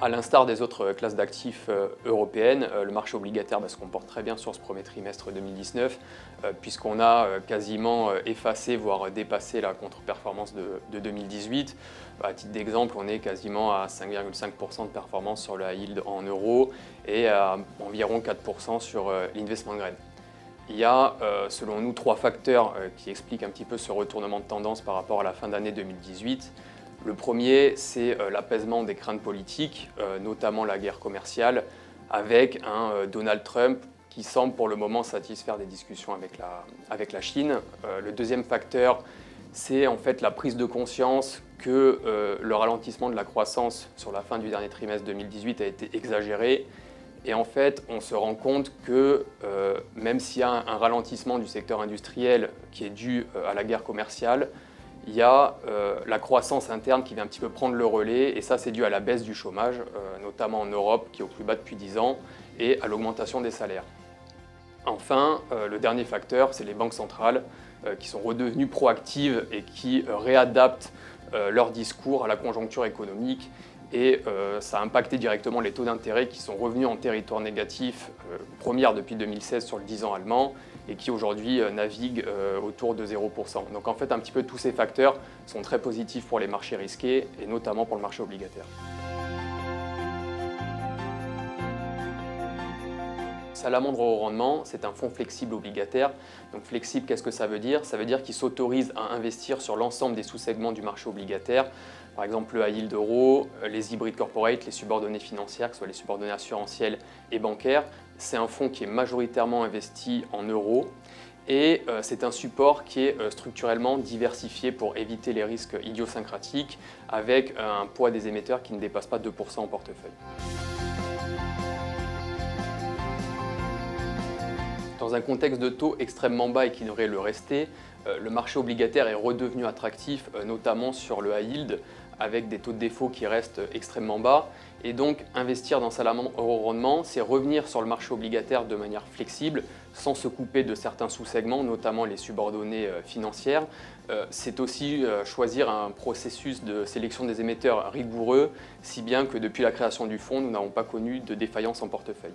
À l'instar des autres classes d'actifs européennes, le marché obligataire se comporte très bien sur ce premier trimestre 2019, puisqu'on a quasiment effacé, voire dépassé la contre-performance de 2018. À titre d'exemple, on est quasiment à 5,5% de performance sur le high yield en euros et à environ 4% sur l'investment grade. Il y a, selon nous, trois facteurs qui expliquent un petit peu ce retournement de tendance par rapport à la fin d'année 2018. Le premier, c'est l'apaisement des craintes politiques, notamment la guerre commerciale, avec un Donald Trump qui semble pour le moment satisfaire des discussions avec la Chine. Le deuxième facteur, c'est en fait la prise de conscience que le ralentissement de la croissance sur la fin du dernier trimestre 2018 a été exagéré. Et en fait, on se rend compte que même s'il y a un ralentissement du secteur industriel qui est dû à la guerre commerciale, il y a la croissance interne qui vient un petit peu prendre le relais, et ça c'est dû à la baisse du chômage, notamment en Europe, qui est au plus bas depuis 10 ans, et à l'augmentation des salaires. Enfin, le dernier facteur, c'est les banques centrales qui sont redevenues proactives et qui réadaptent leur discours à la conjoncture économique. Et ça a impacté directement les taux d'intérêt qui sont revenus en territoire négatif, première depuis 2016 sur le 10 ans allemand, et qui aujourd'hui naviguent autour de 0%. Donc en fait, un petit peu tous ces facteurs sont très positifs pour les marchés risqués, et notamment pour le marché obligataire. Salamandre au rendement, c'est un fonds flexible obligataire. Donc flexible, qu'est-ce que ça veut dire? Ça veut dire qu'il s'autorise à investir sur l'ensemble des sous-segments du marché obligataire. Par exemple, le high yield euro, les hybrides corporate, les subordonnées financières, que ce soit les subordonnées assurantielles et bancaires. C'est un fonds qui est majoritairement investi en euros. Et c'est un support qui est structurellement diversifié pour éviter les risques idiosyncratiques, avec un poids des émetteurs qui ne dépasse pas 2% en portefeuille. Dans un contexte de taux extrêmement bas et qui devrait le rester, le marché obligataire est redevenu attractif, notamment sur le high yield, avec des taux de défaut qui restent extrêmement bas. Et donc, investir dans Salamandre euro rendement, c'est revenir sur le marché obligataire de manière flexible, sans se couper de certains sous-segments, notamment les subordonnées financières. C'est aussi choisir un processus de sélection des émetteurs rigoureux, si bien que depuis la création du fonds, nous n'avons pas connu de défaillance en portefeuille.